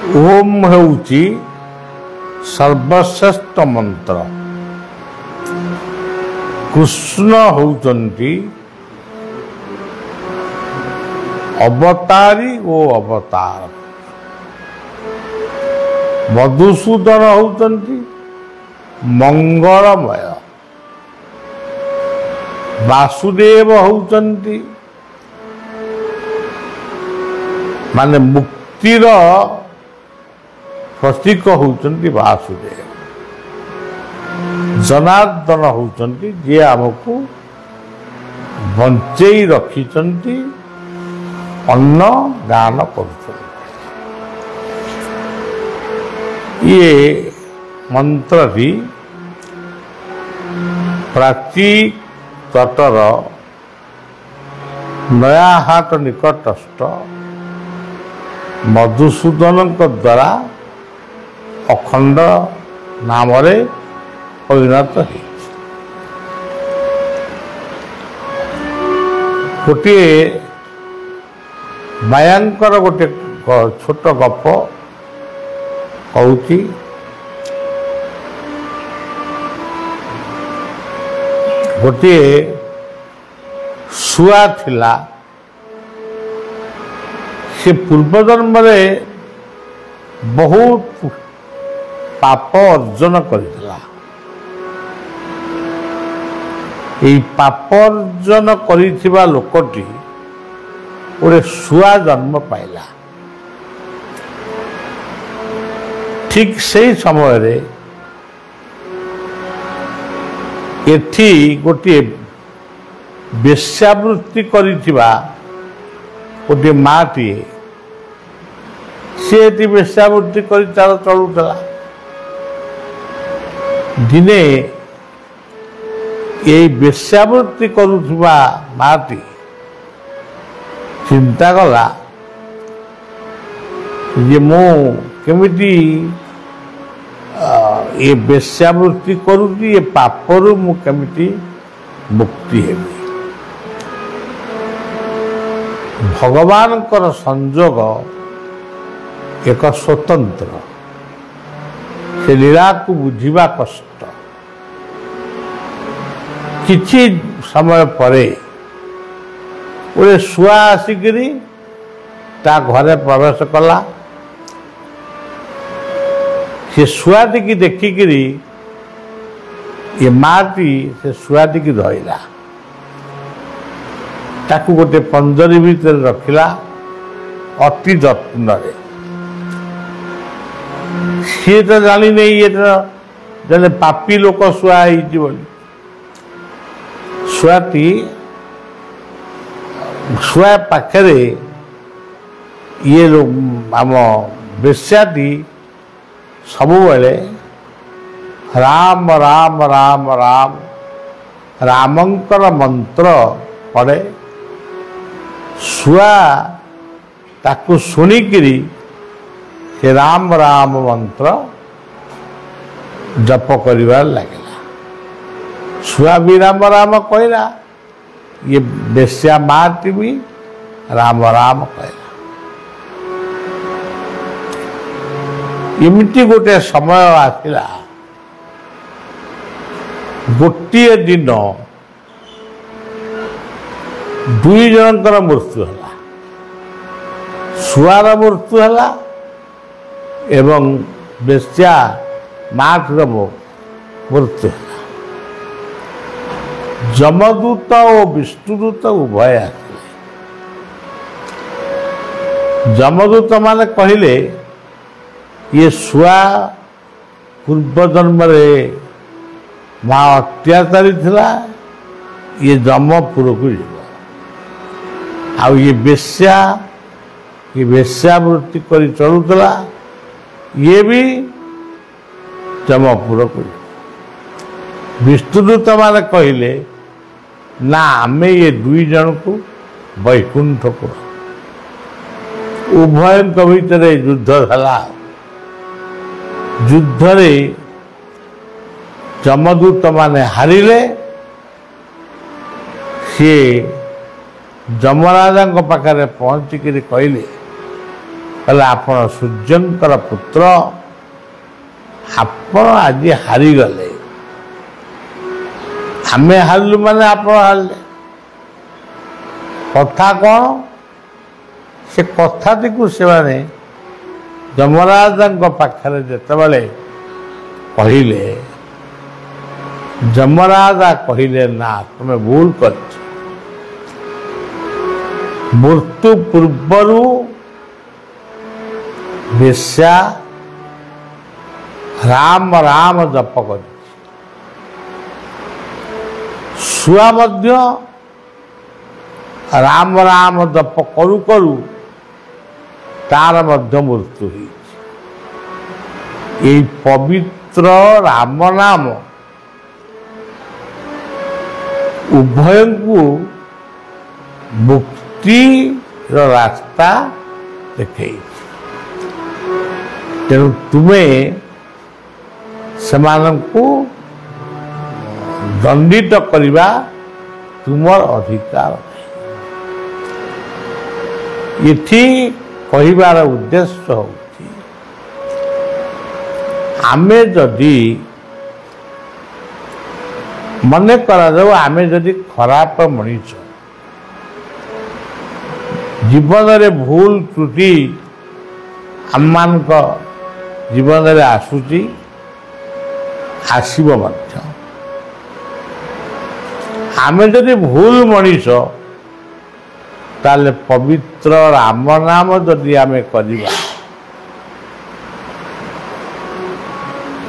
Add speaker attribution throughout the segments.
Speaker 1: ओम हेउची सर्वश्रेष्ठ मंत्र। कृष्ण होउचंती अवतारी ओ अवतार। मधुसूदन होउचंती मंगलमय। वासुदेव होउचंती माने मुक्तिर प्रतीक होउचंती वासुदेव। जनार्दन होउचंती जे आमको बंचेई रखिचंती अन्न दान करुचंती। ये मंत्र भी प्राची तटर नयाहाट निकटस्थ मधुसूदन द्वारा अखंड नाम परिणत है। गोटे मायांकर गोटे छोट गप कहूची। गोटे शुआ थिला से पूर्वजन्म बहुत पाप अर्जन करितला। एई पाप अर्जन करिथिबा लोकटी गोटे शुआ जन्म पाइला। ठीक से समय रे एठी गोटे वेश्यावृत्ति करिथिबा गोटे माटीए से वेश्यावृत्ति कर चलुला। दिने ये वेश्यावृत्ति करुवा माटी चिंता कला जे मु केमिटी ये वेश्यावृत्ति करुची ये पापरु मु केमिटी मुक्ति हेबी। भगवान कर संजोग एक स्वतंत्र से लीला को बुझिबा कष्ट। किछि समय परे गोटे शुआ आसिकरी ता घरे प्रवेश कला। से शुआटी की देखिकी ये माटी से शुआटी की धइला। ताकू गोटे पंजरी भीतर रखिला अति जत्न। सी तो जानी नहीं ये जने पापी लोक शुआ बोली। शुआटी शुआ पाखरे ये लोग आम बेश्याटी सबुबले राम राम राम राम रामंकर मंत्र पढ़े। शुआ ताकू शुणिकी से राम राम मंत्र जप करिवार लगे। शुआ भी राम राम कहला। ये बेश्या माटी भी राम राम कहला। इमती गोटे समय आसिला गोटे दिन दुई जनकर मृत्यु है। शुआर मृत्यु है एवं बेश्या माटर मृत्यु है। जमदूत और विष्णुदूत उभय आते। जमदूत माने कहले ये शुआ पूर्व जन्म माँ अत्याचारी थिला। ये जमपुर को ये वेश्यावृत्ति कर चलुला। ये भी जमपुर को। विष्णुदूत माने कहले ना आमे ये दुई जन को वैकुंठ को। उभय भीतर युद्ध था। युद्ध जमदूत माने हारिले। सी जमराजा पाखे पहुँचिक कहले କହିଲେ ଆପଣ ସୂର୍ଯ୍ୟଙ୍କର ପୁତ୍ର, ଆପଣ ଆଜି ହାରିଗଲେ। ଆମେ ହାରିଲୁ ମାନେ ଆପଣ ହାରିଲେ। କଥା କ'ଣ? ସେ କଥାଟିକୁ ସେମାନେ ଯମରାଜାଙ୍କ ପାଖରେ ଯେତେବେଳେ କହିଲେ, ଯମରାଜା କହିଲେ ନା, ତୁମେ ଭୁଲ କରିଛ। ମୃତ୍ୟୁ ପୂର୍ବରୁ ବେଶ୍ୟା ରାମ ରାମ ଜପ କରିଛି। ଶୁଆ ମଧ୍ୟ ରାମ ରାମ ଜପ କରୁ କରୁ ତାର ମଧ୍ୟ ମୃତ୍ୟୁ ହେଇଛି। এই ପବିତ୍ର ରାମ ନାମ ଉଭୟଙ୍କୁ ମୁକ୍ତିର ରାସ୍ତା ଦେଖେଇଛି। ତେଣୁ ତୁମେ ସେମାନଙ୍କୁ ଦଣ୍ଡିତ କରିବା ତୁମର ଅଧିକାର ନାହିଁ। ଏଠି କହିବାର ଉଦ୍ଦେଶ୍ୟ ହେଉଛି, ଆମେ ଯଦି ମନେ କରାଯାଉ ଆମେ ଯଦି ଖରାପ ମଣିଷ, ଜୀବନରେ ଭୁଲ ତ୍ରୁଟି ଆମମାନଙ୍କ ଜୀବନରେ ଆସୁଛି, ଆସିବ ମଧ୍ୟ। ଆମେ ଯଦି ଭୁଲ ମଣିଷ, ତାହେଲେ ପବିତ୍ର ରାମ ନାମ ଯଦି ଆମେ କରିବା,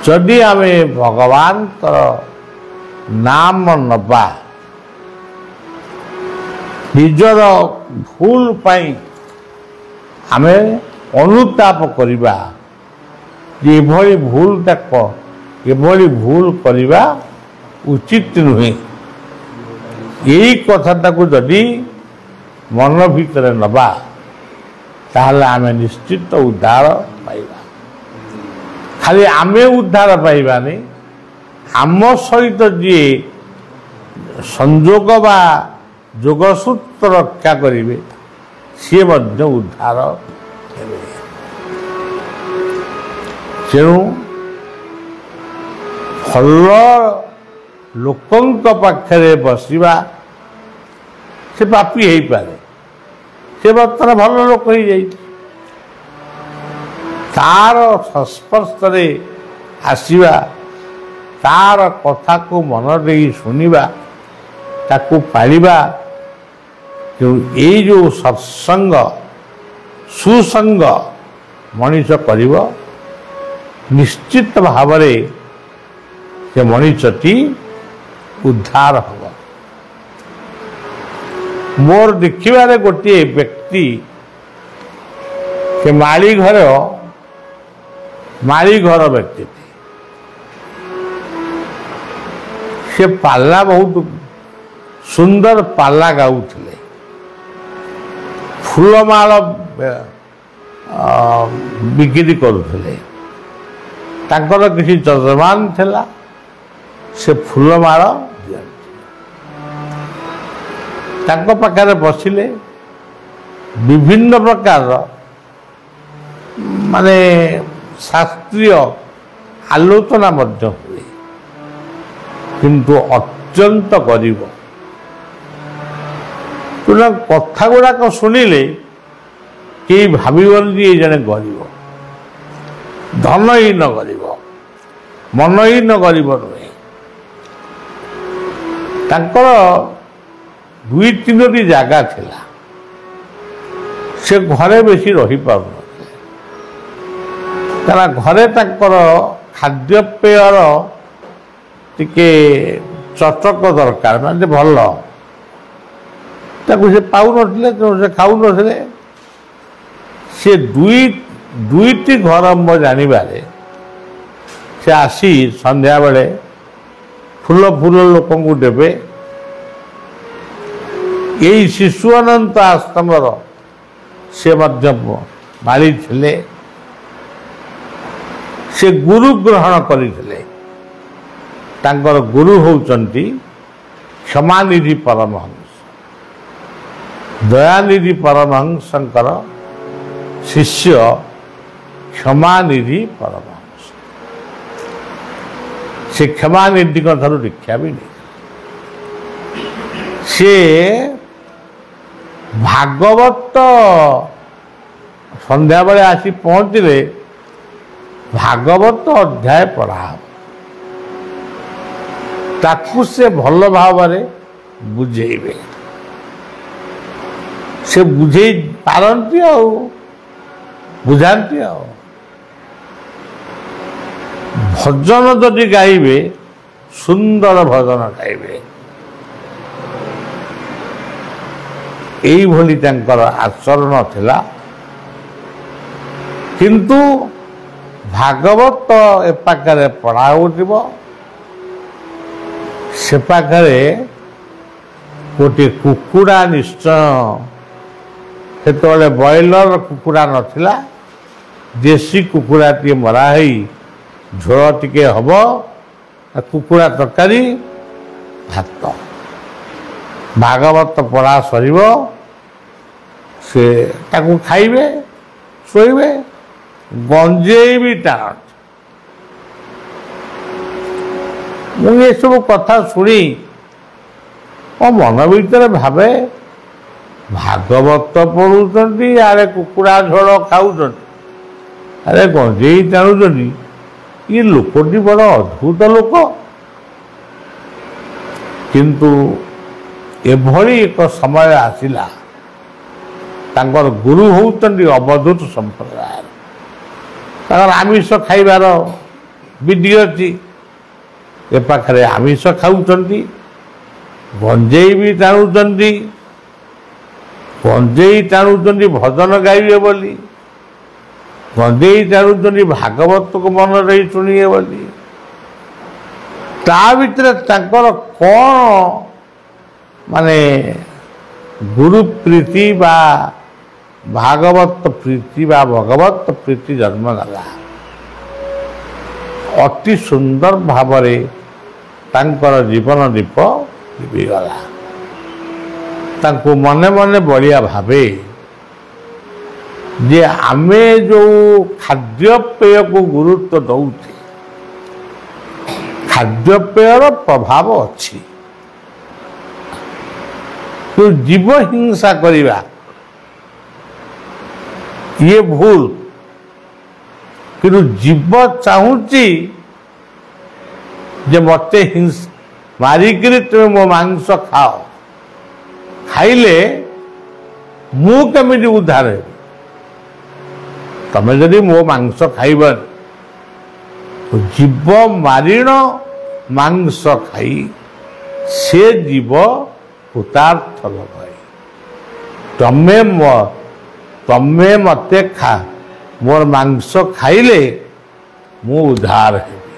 Speaker 1: ଯଦି ଆମେ ଭଗବାନଙ୍କର ନାମ ନବା, ନିଜର ଭୁଲ ପାଇଁ ଆମେ ଅନୁତାପ କରିବା ଯେ ଏଭଳି ଭୁଲ କରିବା ଉଚିତ ନୁହେଁ। ଏଇ କଥାଟାକୁ ଯଦି ମନ ଭିତରେ ନେବା, ତାହେଲେ ଆମେ ନିଶ୍ଚିତ ଉଦ୍ଧାର ପାଇବା। ଖାଲି ଆମେ ଉଦ୍ଧାର ପାଇବାନି, ଆମ ସହିତ ଯିଏ ସଂଯୋଗ ବା ଯୋଗସୂତ୍ର ରକ୍ଷା କରିବେ, ସିଏ ମଧ୍ୟ ଉଦ୍ଧାର ହେବେ। ତେଣୁ ଭଲ ଲୋକଙ୍କ ପାଖରେ ବସିବା, ସେ ପାପୀ ହେଇପାରେ, ସେ ବର୍ତ୍ତମାନ ଭଲ ଲୋକ ହେଇଯାଇଛି, ତାର ସଂସ୍ପର୍ଶରେ ଆସିବା, ତାର କଥାକୁ ମନ ଦେଇ ଶୁଣିବା, ତାକୁ ପାଳିବା। ତେଣୁ ଏଇ ଯେଉଁ ସତ୍ସଙ୍ଗ ସୁସଙ୍ଗ ମଣିଷ କରିବ, ନିଶ୍ଚିତ ଭାବରେ ସେ ମଣିଷଟି ଉଦ୍ଧାର ହେବ। ମୋର ଦେଖିବାରେ ଗୋଟିଏ ବ୍ୟକ୍ତି, ସେ ମାଳିଘର ବ୍ୟକ୍ତିଟି, ସେ ପାଲା ବହୁତ ସୁନ୍ଦର ପାଲା ଗାଉଥିଲେ, ଫୁଲମାଳ ବିକ୍ରି କରୁଥିଲେ। ତାଙ୍କର କିଛି ଯଜମାନ ଥିଲା, ସେ ଫୁଲମାଳ ଦିଅନ୍ତି। ତାଙ୍କ ପାଖରେ ବସିଲେ ବିଭିନ୍ନ ପ୍ରକାରର ମାନେ ଶାସ୍ତ୍ରୀୟ ଆଲୋଚନା ମଧ୍ୟ ହୁଏ, କିନ୍ତୁ ଅତ୍ୟନ୍ତ ଗରିବ। କଥା ଗୁଡ଼ାକ ଶୁଣିଲେ କେହି ଭାବିବନି ଯେ ଏ ଜଣେ ଗରିବ, ଧନହୀନ ଗରିବ, ମନହୀନ ଗରିବ ନୁହେଁ। ତାଙ୍କର 2-3ଟି ଜାଗା ଥିଲା, ସେ ଘରେ ବେଶୀ ରହିପାରୁନଥିଲେ, କାରଣ ଘରେ ତାଙ୍କର ଖାଦ୍ୟପେୟର ଟିକେ ଚଟକ ଦରକାର, ମାନେ ଭଲ, ତାକୁ ସେ ପାଉନଥିଲେ, ତେଣୁ ସେ ଖାଉନଥିଲେ। ସେ ଦୁଇଟି ଘର ମୋ ଜାଣିବାରେ ସେ ଆସି ସନ୍ଧ୍ୟାବେଳେ ଫୁଲ ଲୋକଙ୍କୁ ଦେବେ। ଏଇ ଶିଶୁ ଅନନ୍ତ ଆଶ୍ରମର ସେ ମଧ୍ୟ ମାଳି ଥିଲେ, ସେ ଗୁରୁ ଗ୍ରହଣ କରିଥିଲେ। ତାଙ୍କର ଗୁରୁ ହେଉଛନ୍ତି କ୍ଷମାନିଧି ପରମହଂସ। ଦୟାନିଧି ପରମହଂସଙ୍କର ଶିଷ୍ୟ କ୍ଷମାନିଧି ପରମହଂସ। ସେ କ୍ଷମାନିଧିଙ୍କ ଠାରୁ ଦୀକ୍ଷା ବି ନେଇ ସେ ଭାଗବତ ସନ୍ଧ୍ୟାବେଳେ ଆସି ପହଞ୍ଚିଲେ ଭାଗବତ ଅଧ୍ୟାୟ ପଢ଼ା ହେବ। ତାକୁ ସେ ଭଲ ଭାବରେ ବୁଝେଇବେ। ସେ ବୁଝେଇ ପାରନ୍ତି ଆଉ ବୁଝାନ୍ତି ଆଉ। ଭଜନ ଯଦି ଗାଇବେ ସୁନ୍ଦର ଭଜନ ଗାଇବେ। ଏଇଭଳି ତାଙ୍କର ଆଚରଣ ଥିଲା। କିନ୍ତୁ ଭାଗବତ ଏ ପାଖରେ ପଢ଼ା ହେଉଥିବ, ସେ ପାଖରେ ଗୋଟିଏ କୁକୁଡ଼ା ନିଶ୍ଚୟ, ସେତେବେଳେ ବ୍ରଏଲର କୁକୁଡ଼ା ନଥିଲା, ଦେଶୀ କୁକୁଡ଼ାଟିଏ ମରା ହେଇ ଝୋଳ ଟିକେ ହେବ, କୁକୁଡ଼ା ତରକାରୀ, ଭାତ। ଭାଗବତ ପଢ଼ା ସରିବ, ସେ ତାକୁ ଖାଇବେ, ଶୋଇବେ। ଗଞ୍ଜେଇ ବି ଟାଣନ୍ତି। ମୁଁ ଏସବୁ କଥା ଶୁଣି ମୋ ମନ ଭିତରେ ଭାବେ, ଭାଗବତ ପଢ଼ୁଛନ୍ତି, ଆରେ କୁକୁଡ଼ା ଝୋଳ ଖାଉଛନ୍ତି, ଆରେ ଗଞ୍ଜେଇ ଟାଣୁଛନ୍ତି। ଇଏ ଲୋକଟି ବଡ଼ ଅଦ୍ଭୁତ ଲୋକ। କିନ୍ତୁ ଏଭଳି ଏକ ସମୟ ଆସିଲା, ତାଙ୍କର ଗୁରୁ ହେଉଛନ୍ତି ଅବଧୂତ ସମ୍ପ୍ରଦାୟ। ତାଙ୍କର ଆମିଷ ଖାଇବାର ବିଧି ଅଛି। ଏ ପାଖରେ ଆମିଷ ଖାଉଛନ୍ତି, ଗଞ୍ଜେଇ ବି ଟାଣୁଛନ୍ତି। ଗଞ୍ଜେଇ ଟାଣୁଛନ୍ତି ଭଜନ ଗାଇବେ ବୋଲି, ଗଞ୍ଜେଇ ଟାଣୁଛନ୍ତି ଭାଗବତକୁ ମନ ଦେଇ ଶୁଣିବେ ବୋଲି। ତା ଭିତରେ ତାଙ୍କର କ'ଣ ମାନେ ଗୁରୁ ପ୍ରୀତି ବା ଭାଗବତ ପ୍ରୀତି ବା ଭଗବତ ପ୍ରୀତି ଜନ୍ମ ନେଲା। ଅତି ସୁନ୍ଦର ଭାବରେ ତାଙ୍କର ଜୀବନ ଦୀପ ଲିଭିଗଲା। ତାଙ୍କୁ ମନେ ମନେ ବଳିଆ ଭାବେ ଯେ ଆମେ ଯେଉଁ ଖାଦ୍ୟପେୟକୁ ଗୁରୁତ୍ୱ ଦେଉଛେ, ଖାଦ୍ୟପେୟର ପ୍ରଭାବ ଅଛି। ଯେଉଁ ଜୀବ ହିଂସା କରିବା ଇଏ ଭୁଲ। କିନ୍ତୁ ଜୀବ ଚାହୁଁଛି ଯେ ମୋତେ ମାରିକିରି ତୁମେ ମୋ ମାଂସ ଖାଅ, ଖାଇଲେ ମୁଁ କେମିତି ଉଦ୍ଧାର ହେବି? ତମେ ଯଦି ମୋ ମାଂସ ଖାଇବନି, ଜୀବ ମାରିଣ ମାଂସ ଖାଇ ସେ ଜୀବ କୃତାର୍ଥ ଲାଭ। ତମେ ମୋତେ ମୋର ମାଂସ ଖାଇଲେ ମୁଁ ଉଦ୍ଧାର ହେବି।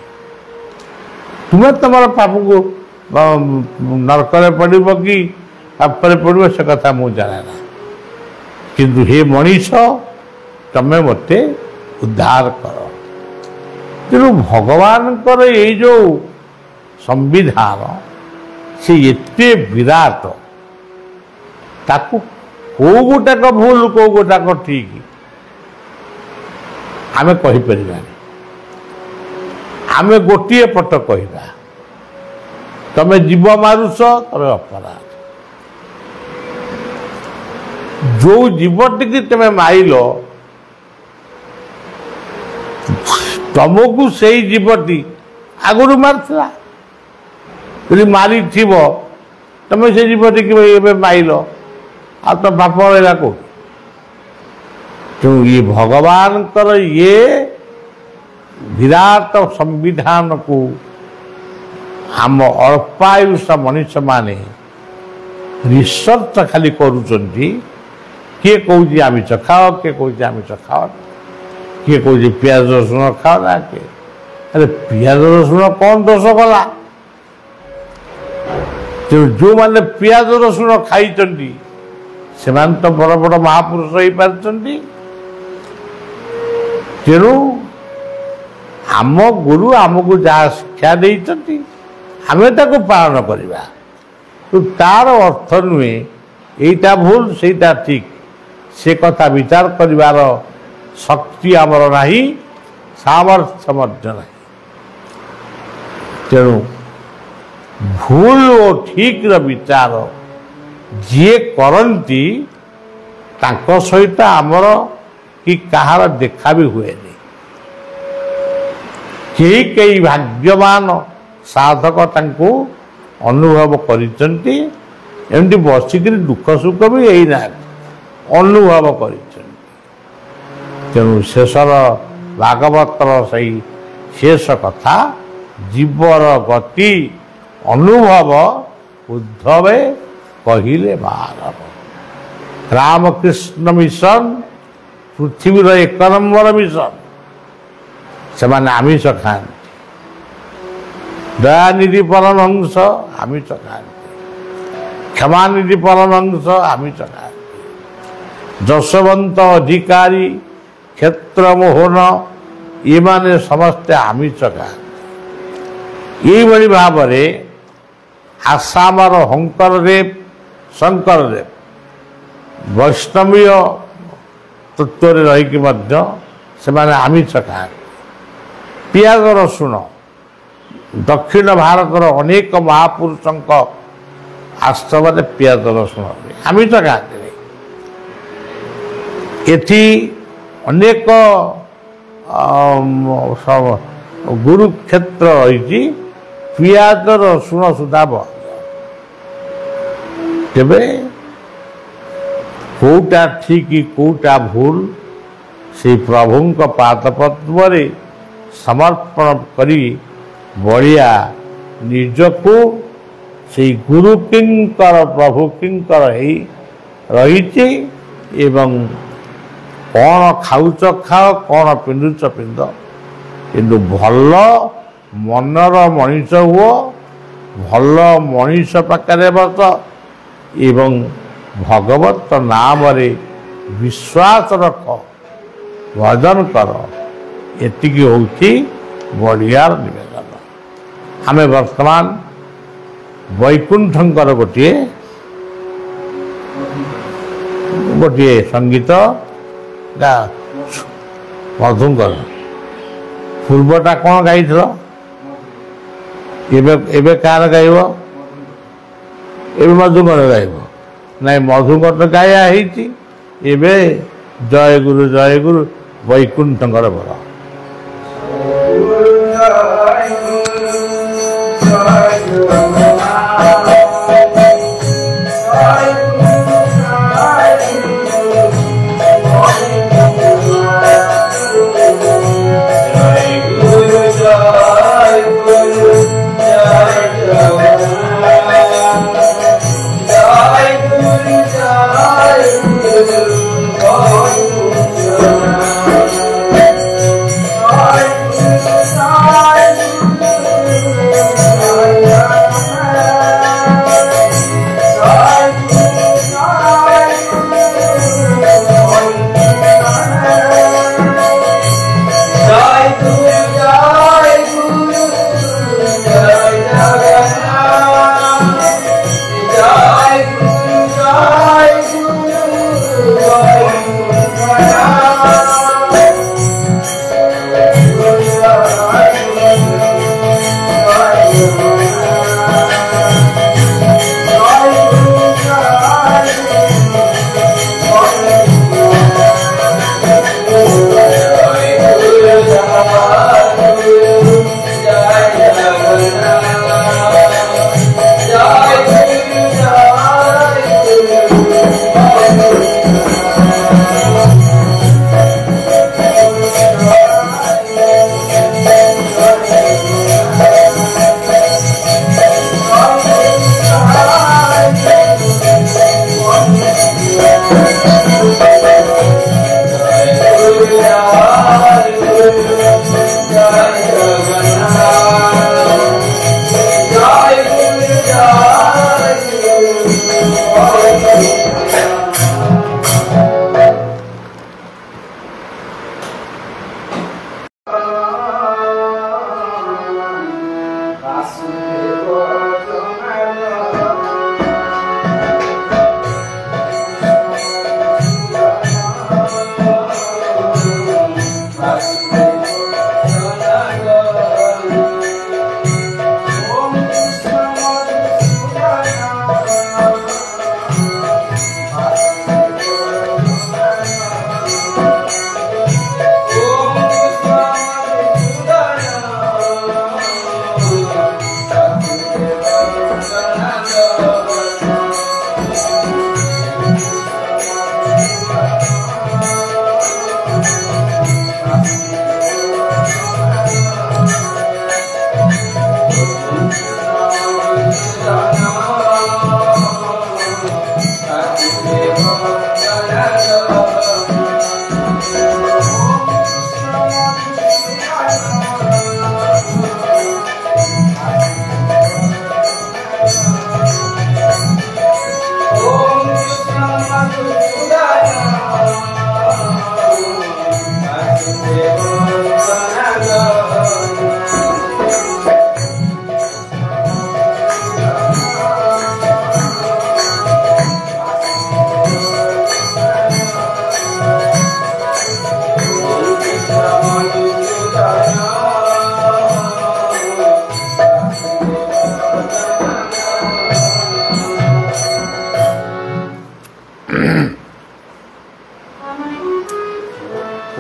Speaker 1: ତୁମେ ତମର ପାପକୁ ନରକରେ ପଡ଼ିବ କି ପାପରେ ପଡ଼ିବ ସେ କଥା ମୁଁ ଜାଣେ ନା। କିନ୍ତୁ ହେ ମଣିଷ, ତମେ ମୋତେ ଉଦ୍ଧାର କର। ତେଣୁ ଭଗବାନଙ୍କର ଏଇ ଯେଉଁ ସମ୍ବିଧାନ, ସେ ଏତେ ବିରାଟ, ତାକୁ କେଉଁ ଗୋଟାକ ଭୁଲ କେଉଁ ଗୋଟାକ ଠିକ୍ ଆମେ କହିପାରିବାନି। ଆମେ ଗୋଟିଏ ପଟ କହିବା, ତମେ ଜୀବ ମାରୁଛ, ତମେ ଅପରାଧ। ଯେଉଁ ଜୀବଟିକି ତମେ ମାରିଲ, ତମକୁ ସେଇ ଜୀବଟି ଆଗରୁ ମାରିଥିଲା। ଯଦି ମାରିଥିବ, ତମେ ସେ ଜୀବଟିକି ଏବେ ମାରିଲ, ଆଉ ତ ପାପ ରହିଲା କୋଉଠି? ତେଣୁ ଇଏ ଭଗବାନଙ୍କର ଇଏ ବିରାଟ ସମ୍ବିଧାନକୁ ଆମ ଅଳ୍ପାୟୁଷ ମଣିଷମାନେ ରିସର୍ଚ୍ଚ ଖାଲି କରୁଛନ୍ତି। କିଏ କହୁଛି ଆମିଷ ଖାଅ, କିଏ କହୁଛି ଆମିଷ ଖାଅ, କିଏ କହୁଛି ପିଆଜ ରସୁଣ ଖାଅ ନା। କିଏ ଆରେ ପିଆଜ ରସୁଣ କ'ଣ ଦୋଷ କଲା? ତେଣୁ ଯେଉଁମାନେ ପିଆଜ ରସୁଣ ଖାଇଛନ୍ତି ସେମାନେ ତ ବଡ଼ ବଡ଼ ମହାପୁରୁଷ ହେଇପାରିଛନ୍ତି। ତେଣୁ ଆମ ଗୁରୁ ଆମକୁ ଯାହା ଶିକ୍ଷା ଦେଇଛନ୍ତି ଆମେ ତାକୁ ପାଳନ କରିବା। ତାର ଅର୍ଥ ନୁହେଁ ଏଇଟା ଭୁଲ ସେଇଟା ଠିକ୍, ସେ କଥା ବିଚାର କରିବାର ଶକ୍ତି ଆମର ନାହିଁ, ସାମର୍ଥ୍ୟ ମଧ୍ୟ ନାହିଁ। ତେଣୁ ଭୁଲ ଓ ଠିକ୍ର ବିଚାର ଯିଏ କରନ୍ତି ତାଙ୍କ ସହିତ ଆମର କି କାହାର ଦେଖା ବି ହୁଏନି। କେହି କେହି ଭାଗ୍ୟବାନ ସାଧକ ତାଙ୍କୁ ଅନୁଭବ କରିଛନ୍ତି, ଏମିତି ବସିକିରି ଦୁଃଖ ସୁଖ ବି ହେଇନାହାନ୍ତି, ଅନୁଭବ କରିଛନ୍ତି। ତେଣୁ ଶେଷର ଭାଗବତର ସେଇ ଶେଷ କଥା, ଜୀବର ଗତି ଅନୁଭବ ଉଦ୍ଧବେ କହିଲେ ବାରବ। ରାମକୃଷ୍ଣ ମିଶନ ପୃଥିବୀର 1 ନମ୍ବର ମିଶନ। ସେମାନେ ଆମିଷ ଖାଆନ୍ତି। ଦୟାନିଧି ପରମହଂସ ଆମିଷ ଖାଆନ୍ତି। କ୍ଷମାନିଧି ପରମହଂସ ଆମିଷ ଖାଆନ୍ତି। ଯଶୋବନ୍ତ ଅଧିକାରୀ, କ୍ଷେତ୍ରମୋହନ ଏମାନେ ସମସ୍ତେ ଆମିଷ ଖାଆନ୍ତି। ଏଇଭଳି ଭାବରେ ଆସାମର ଶଙ୍କରଦେବ ବୈଷ୍ଣବୀୟ ତତ୍ତ୍ୱରେ ରହିକି ମଧ୍ୟ ସେମାନେ ଆମିଷ ଖାଆନ୍ତି। ପିଆଜ ରସୁଣ ଦକ୍ଷିଣ ଭାରତର ଅନେକ ମହାପୁରୁଷଙ୍କ ଆଶ୍ରମରେ ପିଆଜ ରସୁଣ ଆମିଷ ଖାଆନ୍ତି। ଏଠି ଅନେକ ଗୁରୁକ୍ଷେତ୍ର ରହିଛି, ପିଆଜ ରସୁଣ ସୁଦ୍ଧା ବନ୍ଦ। ତେବେ କେଉଁଟା ଠିକ୍ କେଉଁଟା ଭୁଲ ସେଇ ପ୍ରଭୁଙ୍କ ପାଦପଦ୍ମରେ ସମର୍ପଣ କରି ବଳିଆ ନିଜକୁ ସେଇ ଗୁରୁ କିଙ୍କର ପ୍ରଭୁ କିଙ୍କର ହେଇ ରହିଛି। ଏବଂ କ'ଣ ଖାଉଛ ଖାଅ, କ'ଣ ପିନ୍ଧୁଛ ପିନ୍ଧ, କିନ୍ତୁ ଭଲ ମନର ମଣିଷ ହୁଅ, ଭଲ ମଣିଷ ପାଖରେ ବସ ଏବଂ ଭଗବତ ନାମରେ ବିଶ୍ୱାସ ରଖ, ଭଜନ କର। ଏତିକି ହେଉଛି ବଳିଆର ନିବେଦନ। ଆମେ ବର୍ତ୍ତମାନ ବୈକୁଣ୍ଠଙ୍କର ଗୋଟିଏ ସଙ୍ଗୀତ ମଧୁଙ୍କର ପୂର୍ବଟା କ'ଣ ଗାଇଥିଲ? ଏବେ କାହାର ଗାଇବ? ଏବେ ମଧୁଙ୍କର ଗାଇବ? ନାଇଁ, ମଧୁଙ୍କର ତ ଗାୟା ହେଇଛି। ଏବେ ଜୟ ଗୁରୁ ବୈକୁଣ୍ଠଙ୍କର ବର।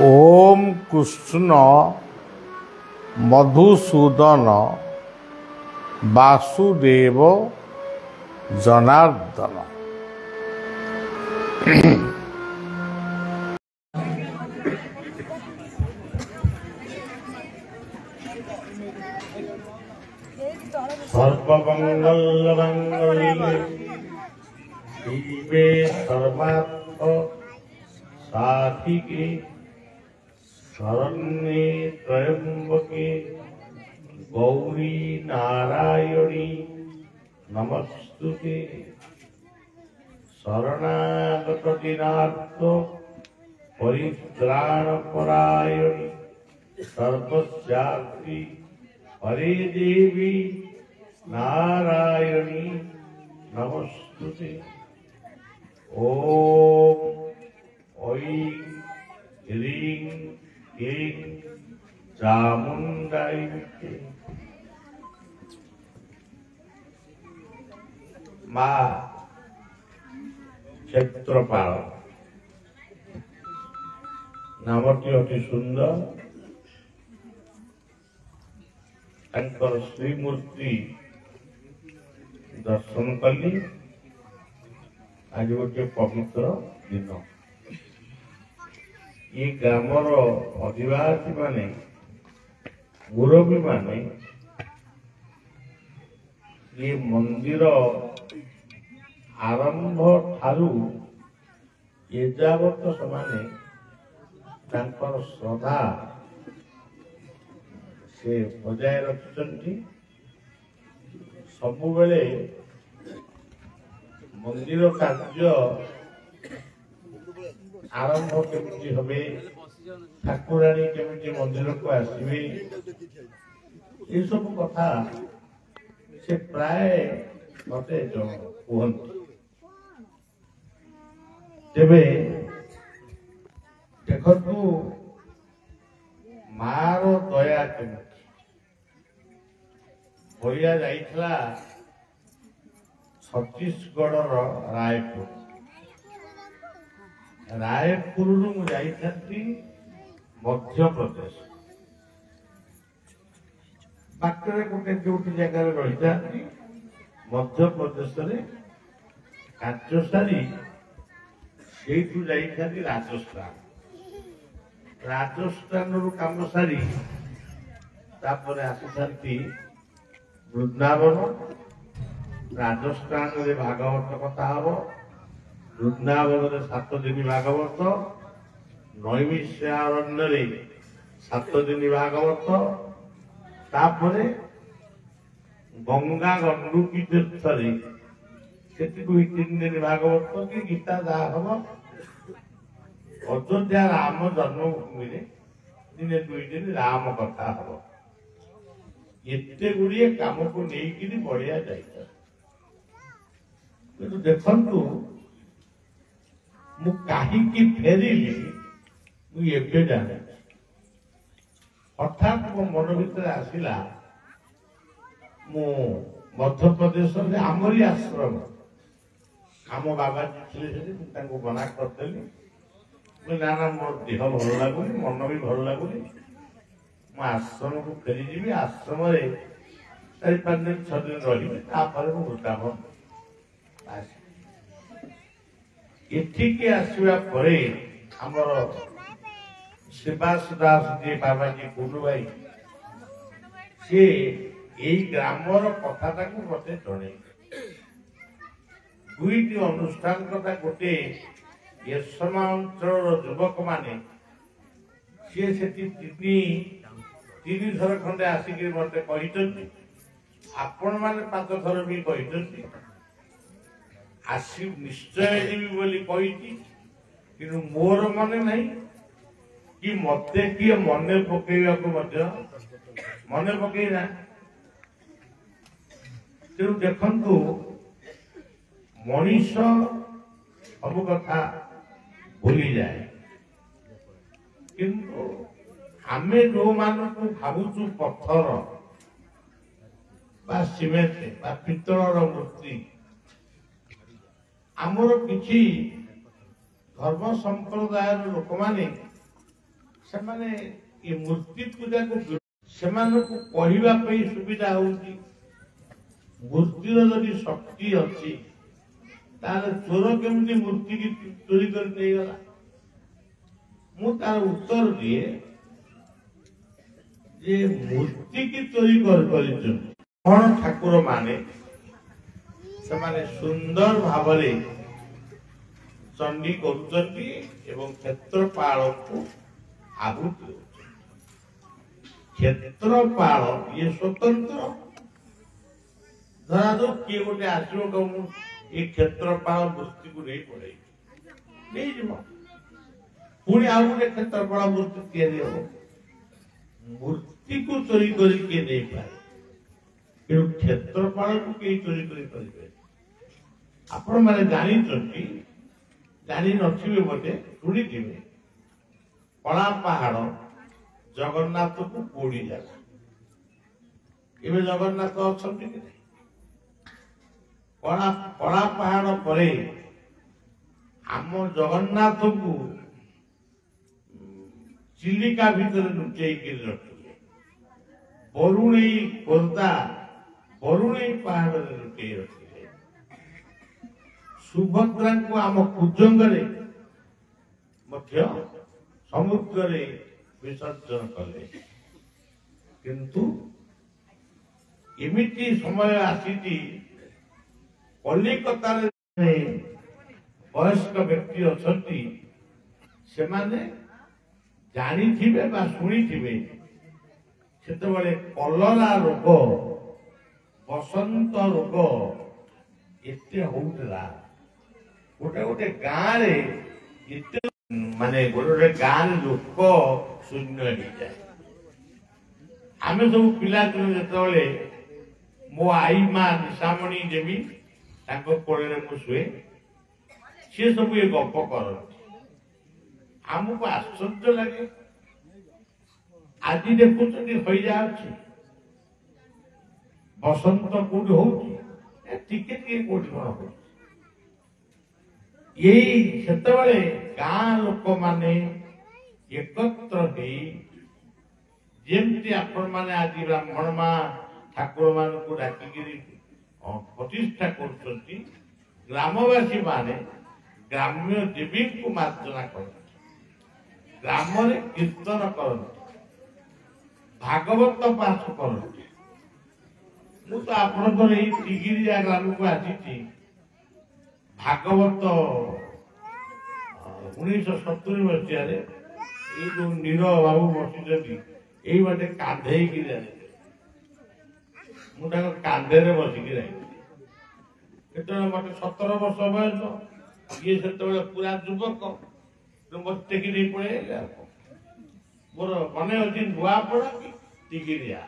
Speaker 1: ओम कृष्ण मधुसूदन वासुदेव जनार्दन। सर्वमंगलमंगले शिवे सर्वार्थ साधिके शरण्ये त्र्यंबके गौरी नारायणी नमस्तुते। शरणागत दिनार्थ परित्राणपरायणी सर्वस्यार्ति हरे देवी नारायणी नमस्तुते। ओम ऐं ह्रीं क्लीं चामुण्डायै ମା କ୍ଷେତ୍ରପାଳ ନାମଟି ଅତି ସୁନ୍ଦର। ତାଙ୍କର ଶ୍ରୀମୂର୍ତ୍ତି ଦର୍ଶନ କଲି। ଆଜି ଗୋଟିଏ ପବିତ୍ର ଦିନ। ଏ ଗ୍ରାମର ଅଧିବାସୀ ମାନେ ମୁରବୀ ମାନେ ଏ ମନ୍ଦିର ଆରମ୍ଭ ଠାରୁ ଏଯାବତ ସେମାନେ ତାଙ୍କର ଶ୍ରଦ୍ଧା ସେ ବଜାୟ ରଖିଛନ୍ତି। ସବୁବେଳେ ମନ୍ଦିର କାର୍ଯ୍ୟ ଆରମ୍ଭ କେମିତି হবে, ଠାକୁରାଣୀ କେମିତି ମନ୍ଦିରକୁ ଆସିବେ, ଏସବୁ କଥା ସେ ପ୍ରାୟ ମତେ କୁହନ୍ତି। ତେବେ ଦେଖନ୍ତୁ ମାର ଦୟା କେମିତି। ବଳିଆ ଯାଇଥିଲା ଛତିଶଗଡ଼ର ରାୟପୁର। ରାୟପୁରରୁ ମୁଁ ଯାଇଥାନ୍ତି ମଧ୍ୟପ୍ରଦେଶ। ବାଟରେ ଗୋଟେ ଯୋଉଠି ଜାଗାରେ ରହିଥାନ୍ତି ମଧ୍ୟପ୍ରଦେଶରେ କାର୍ଯ୍ୟ ସାରି ସେଇଠୁ ଯାଇଥାନ୍ତି ରାଜସ୍ଥାନ। ରାଜସ୍ଥାନରୁ କାମ ସାରି ତାପରେ ଆସିଥାନ୍ତି ବୃନ୍ଦାବନ। ରାଜସ୍ଥାନରେ ଭାଗବତ କଥା ହବ, ବୃନ୍ଦାବନରେ 7 ଦିନ ଭାଗବତ, ନୈମିଷାରଣ୍ୟରେ 7 ଦିନ ଭାଗବତ, ତାପରେ ଗଙ୍ଗା ଗଣ୍ଡୁକୀ ତୀର୍ଥରେ ସେଠି 2-3 ଦିନ ଭାଗବତ କି ଗୀତା ଯାହା ହବ। ଅଯୋଧ୍ୟା ରାମ ଜନ୍ମଭୂମିରେ ଦିନେ 2 ଦିନ ରାମ କଥା ହବ। ଏତେ ଗୁଡ଼ିଏ କାମକୁ ନେଇକିରି ବଢିଆ ଯାଇଥାଏ। କିନ୍ତୁ ଦେଖନ୍ତୁ ମୁଁ କାହିଁକି ଫେରିଲି ମୁଁ ଏବେ ଜାଣେ। ହଠାତ୍ ମୋ ମନ ଭିତରେ ଆସିଲା ମୁଁ ମଧ୍ୟପ୍ରଦେଶରେ ଆମରି ଆଶ୍ରମ ଆମ ବାବାଜୀ ଥିଲେ ସେଠି। ମୁଁ ତାଙ୍କୁ ମନା କରିଦେଲି, ନା ନା ମୋର ଦେହ ଭଲ ଲାଗୁନି, ମନ ବି ଭଲ ଲାଗୁନି, ମୁଁ ଆଶ୍ରମକୁ ଫେରିଯିବି। ଆଶ୍ରମରେ 4-5 ଦିନ 6 ଦିନ ରହିବି, ତାପରେ ମୁଁ ବୃନ୍ଦାବନ ଆସିବି। ଏଠିକି ଆସିବା ପରେ ଆମର ଶିବାସ ଦାସ ଯିଏ ବାବାଜୀ କୁଣ୍ଡୁ ଭାଇ, ସିଏ ଏଇ ଗ୍ରାମର କଥାଟାକୁ ମତେ ଜଣେଇଲେ। 2ଟି ଅନୁଷ୍ଠାନ କଥା। ଗୋଟେ ଏରସମା ଅଞ୍ଚଳର ଯୁବକ ମାନେ ସିଏ ସେଠି 3 ଥର ଖଣ୍ଡେ ଆସିକି ମତେ କହିଛନ୍ତି, ଆପଣ ମାନେ 5 ଥର ବି କହିଛନ୍ତି ଆସି ନିଶ୍ଚୟ ଯିବି ବୋଲି କହିଛି, କିନ୍ତୁ ମୋର ମନେ ନାହିଁ कि मते किए मने पकेइबाकू मने पकेइना तेणु देखु मनीष सब कथा भूली जाए किंतु आमे जो मानक भावुचु पत्थर बा सीमेंट बा पितलर मूर्ति आमर किछि धर्म संप्रदाय लोक माने से माने ये मूर्ति पूजा को कहवा सुविधा होउची मूर्तिर जदि शक्ति अच्छी तार चोर केमती मूर्ति की चोरी कर गला मु तार उत्तर दिए जे मूर्ति की चोरी कर ठाकुर माने से माने सुंदर भावरे चंडी करुचंडी एवं क्षेत्रपाल को आहुति क्षेत्रपाल ये स्वतंत्र धरा दो किए गोटे आसो कम ये क्षेत्रपाल मूर्ति को नहीं पड़े नहीं जीव पुणी आउ गोटे क्षेत्रपाल मूर्ति तैयारी हम मूर्ति को चोरी करके नहीं पाए कि क्षेत्रपाल को कई चोरी करें आपण मैंने जानी नथिबे बोटे शुणिथिबे कला पहाड़ जगन्नाथ को पोड़ी जाला एबे जगन्नाथ अछंती कि कला पहाड़ पर आम जगन्नाथ को चिलिका भितर लुचई रखिले बरुणई खोर्धा बरुणई पहाड़ लुचई रखिले सुभद्रा को आम कुजंगरे समुद्र विसर्जन कले किंतु एमिति समय आसी कलिकता वयस्क व्यक्ति अच्छी से माने जानी थिबे बा सुनी थिबे सेतबेले कलरा रोग बसंत रोग एते होउतला गोटे गोटे गाँ रे एते माने गोटे गाँ लोक शून्य हो जाए आम सब पिला दिन जो मो आई माँ निशामणी जेमी कोड़े मु शुए सी सब ये गप कर आमको आश्चर्य लगे आज देखुं हईजा अच्छी बसंत कौटी हो कौटी कौन हो यही सेतबेले गाँ लोक माने एकत्र जमती आपण माने आज ब्राह्मण माँ ठाकुर मान को डाकिकी प्रतिष्ठा कर ग्रामवासी माने ग्राम्य देवी को मार्जना कर ग्राम कीर्तन कर भागवत पाठ कर मु तो आपणकर टिगिरिया ग्राम को आसी भागवत 1970 मसीह जो नीर बाबू बसी यही बाटे कांधे मुझे कांधे बसिकी मत 17 वर्ष बयस ये से पूरा युवक मत टेकी नहीं पड़े मोर मन अच्छी नुआपड़ा कि टिगिरिया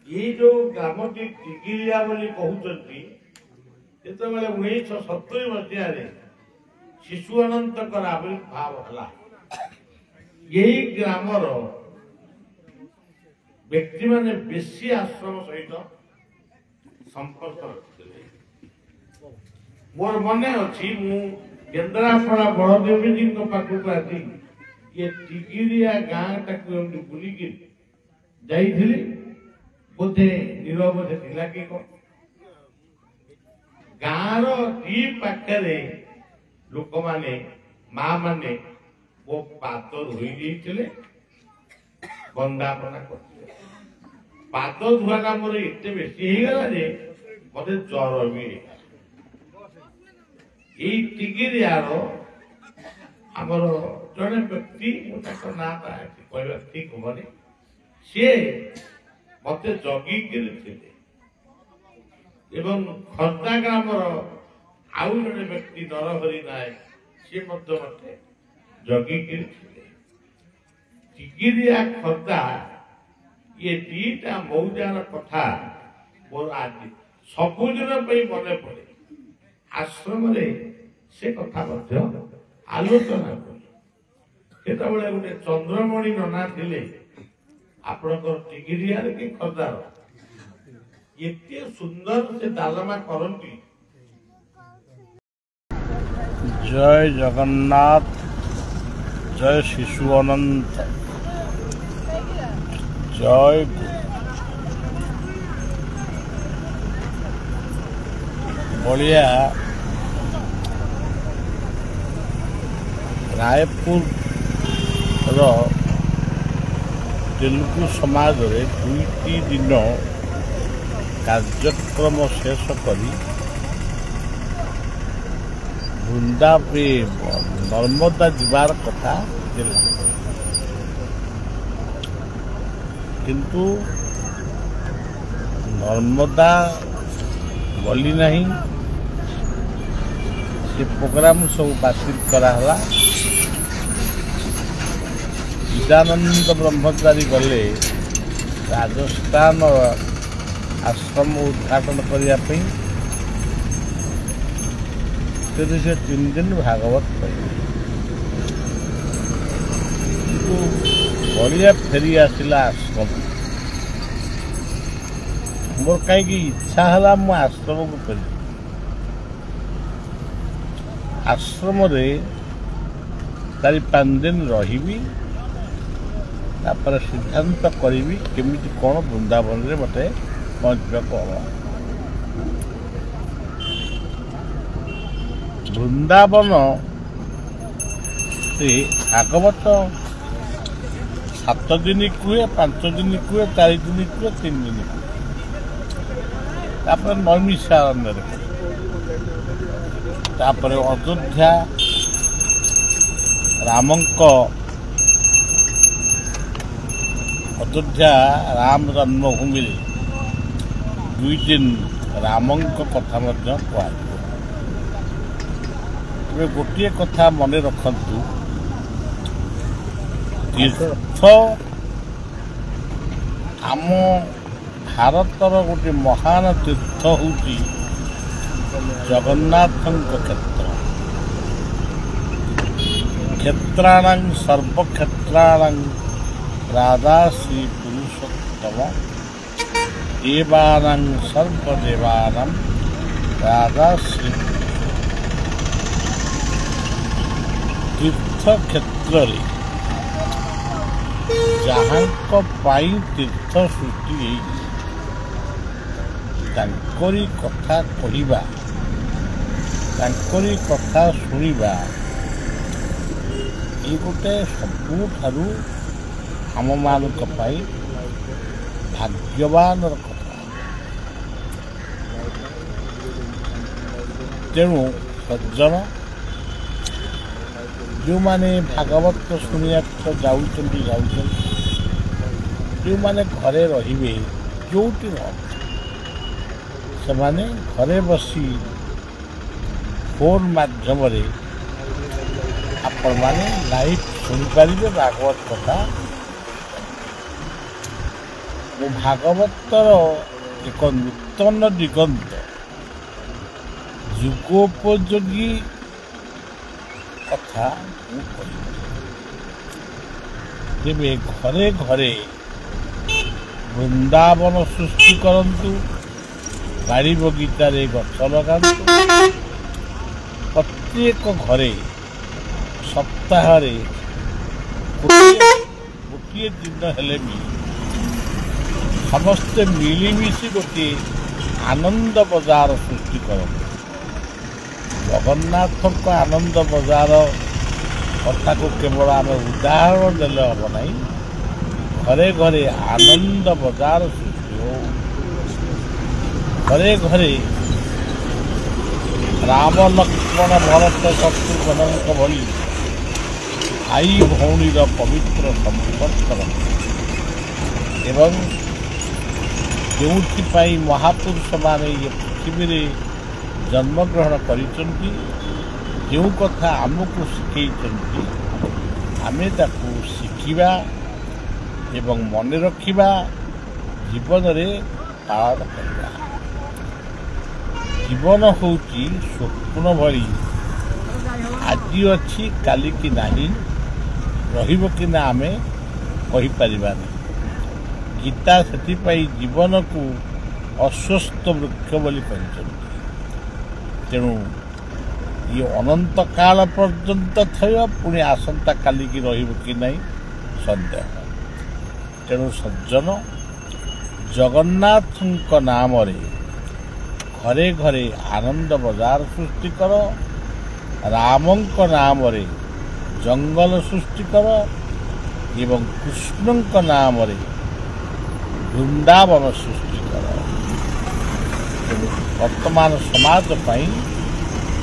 Speaker 1: ये जो ग्राम टिगिरिया बोली कहते जो 1970 मसीह शिशु अनंत आविर्भाव है यही ग्रामर व्यक्ति माने बेसी आश्रम सहित संपर्क रखते मोर मन अच्छी मु केन्द्रापड़ा बड़देवी जी पाखक आसी ये टिगिरिया गाँ टाक बुलिकी जाइली बोधे नीरव से कि गाँव दी पाखे लोक माने माँ माने वो पाद धोई बंदापना करते पाद धुआटा मोर एत बेसी मत ज्वर भी टिगिरियार आमर जड़े व्यक्ति ना कहवा ठीक हेनी सी मत जगिक खर्दा ग्रामर आउ जड़े व्यक्ति नरहरि नायक सी मत जगिक ଟିକିରିଆ ଖୋର୍ଦ୍ଧା ये दीटा मौजार कथा मोर आज सबुदिन मने पड़े आश्रम से कथा आलोचना कर गोटे चंद्रमणि नना थे आपणकर टिगिरिया कि खर्दार एते सुंदर से डालमा करती।
Speaker 2: जय जगन्नाथ, जय शिशु अनंत, जय बलिया रायपुर तेलुगु समाज रे दुईटी दिन कार्यक्रम शेष करी वृंदावे नर्मदा जीवार कथा थिला, किंतु नर्मदा गली नहीं। से प्रोग्राम सब बातिल कराला। चिदानंद ब्रह्मचारी गले राजस्थान आश्रम उद्घाटन करने से 3 दिन भागवत कहे बढ़िया फेरी आसला आश्रम। मोर कहीं इच्छा है मु आश्रम को फेरी आश्रम 4-5 दिन रही सिद्धांत करी केमी कौन वृंदावन में मत पहुँचा हम। वृंदावन से भागवत 7 दिन कुए, 5 दिन कुए, 4 दिन कुए, 3 दिन कुए, तापर नैमिषारण्य तापर अयोध्या अयोध्या राम जन्मभूमि 2 दिन रामंक कथा कह। गोटे कथा मन रखु, तीर्थ आम भारतर गोटे महान तीर्थ हूँ जगन्नाथ क्षेत्र। क्षेत्राणां सर्वक्षेत्राणां राधा श्री पुरुषोत्तम, देवानां सर्वदेवानां राधा श्री। तीर्थ क्षेत्र जहाँ तीर्थ सृष्टि तांकरी कथा कहवा, तांकरी कथा शुणा ये गोटे सबुठारु आम मान भाग्यवान कथा। तेणु सज्जन जो माने भागवत शुणिया जाऊँ जो माने घरे रहिबे जोटी से माने घरे बसी फोन माध्यम आपण माने लाइव सुनी पारिबे भागवत कथा। वो भागवतर एक नूतन दिगंत जुगोपयोगी कथा तेरे घरे घरे वृंदावन सृष्टि करंतु, बाड़ी बगीचार गछ लगातु, प्रत्येक घरे सप्ताह गोटे दिन हेले भी समस्ते मिलमिशि गोटे आनंद बजार सृष्टि करते। जगन्नाथ को आनंद बजार कथा को केवल आम उदाहरण देले हम नहीं, घरे घरे आनंद बजार सृष्टि हो। घरे घरे राम लक्ष्मण भरत शत्रुघ्न भली आई भौणीर पवित्र संपर्क एवं जो महापुरुष माने ये पृथ्वी जन्मग्रहण करिसंती, जो कथा आमको शिखई आमे ताकू शिखिबा, ଏବଂ ମନେ ରଖିବା ଜୀବନରେ ପାଳନ କରିବା। ଜୀବନ ହେଉଛି ସ୍ୱପ୍ନ ଭଳି, ଆଜି ଅଛି କାଲି କି ନାହିଁ, ରହିବ କି ନା ଆମେ କହିପାରିବାନି। ଗୀତା ସେଥିପାଇଁ ଜୀବନକୁ ଅସ୍ୱସ୍ଥ ବୃକ୍ଷ ବୋଲି କହିଛନ୍ତି। ତେଣୁ ଇଏ ଅନନ୍ତ କାଳ ପର୍ଯ୍ୟନ୍ତ ଥୟ, ପୁଣି ଆସନ୍ତା କାଲିକି ରହିବ କି ନାହିଁ ସନ୍ଦେହ। ତେଣୁ ସଜ୍ଜନ, ଜଗନ୍ନାଥଙ୍କ ନାମରେ ଘରେ ଘରେ ଆନନ୍ଦ ବଜାର ସୃଷ୍ଟି କର, ରାମଙ୍କ ନାମରେ ଜଙ୍ଗଲ ସୃଷ୍ଟି କର ଏବଂ କୃଷ୍ଣଙ୍କ ନାମରେ ବୃନ୍ଦାବନ ସୃଷ୍ଟି କର। ବର୍ତ୍ତମାନ ସମାଜ ପାଇଁ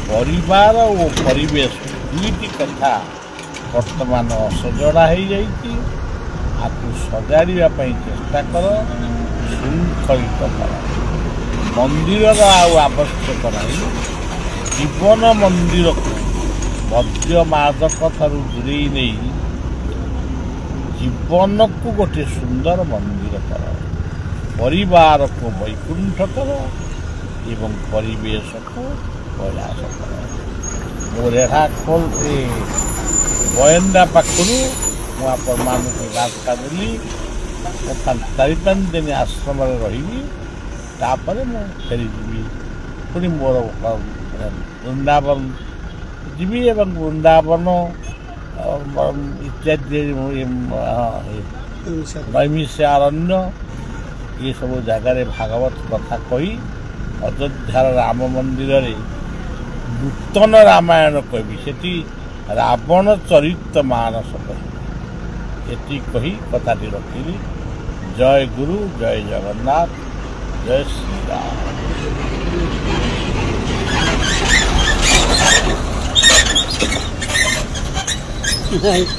Speaker 2: ପରିବାର ଓ ପରିବେଶ ଦୁଇଟି କଥା ବର୍ତ୍ତମାନ ଅସଜଡ଼ା ହୋଇଯାଇଛି। ଆକୁ ସଜାଡ଼ିବା ପାଇଁ ଚେଷ୍ଟା କର, ଶୃଙ୍ଖଳିତ କର। ମନ୍ଦିରର ଆଉ ଆବଶ୍ୟକ ନାହିଁ। ଜୀବନ ମନ୍ଦିରକୁ ମଦ୍ୟ ମାଦକ ଠାରୁ ଦୂରେଇ ନେଇ ଜୀବନକୁ ଗୋଟିଏ ସୁନ୍ଦର ମନ୍ଦିର କର, ପରିବାରକୁ ବୈକୁଣ୍ଠ କର ଏବଂ ପରିବେଶକୁ କୈଳାସ କର। ମୁଁ ରେଢ଼ାଖୋଲ ବୟନ୍ଦା ପାଖରୁ ମୁଁ ଆପଣମାନଙ୍କୁ ବାର୍ତ୍ତା ଦେଲି। ମୁଁ 4-5 ଦିନ ଆଶ୍ରମରେ ରହିବି, ତାପରେ ମୁଁ ଫେରିଯିବି। ପୁଣି ମୋର ବୃନ୍ଦାବନ ଯିବି ଏବଂ ବୃନ୍ଦାବନ ଇତ୍ୟାଦି ନୈମିଷାରଣ୍ୟ ଏସବୁ ଜାଗାରେ ଭାଗବତ କଥା କହି ଅଯୋଧ୍ୟାର ରାମ ମନ୍ଦିରରେ ନୂତନ ରାମାୟଣ କହିବି। ସେଠି ରାବଣ ଚରିତ ମାନସ କହିବି। ଏତିକି କହି କଥାଟି ରଖିଲି। ଜୟ ଗୁରୁ, ଜୟ ଜଗନ୍ନାଥ, ଜୟ ଶ୍ରୀରାମ।
Speaker 3: Right.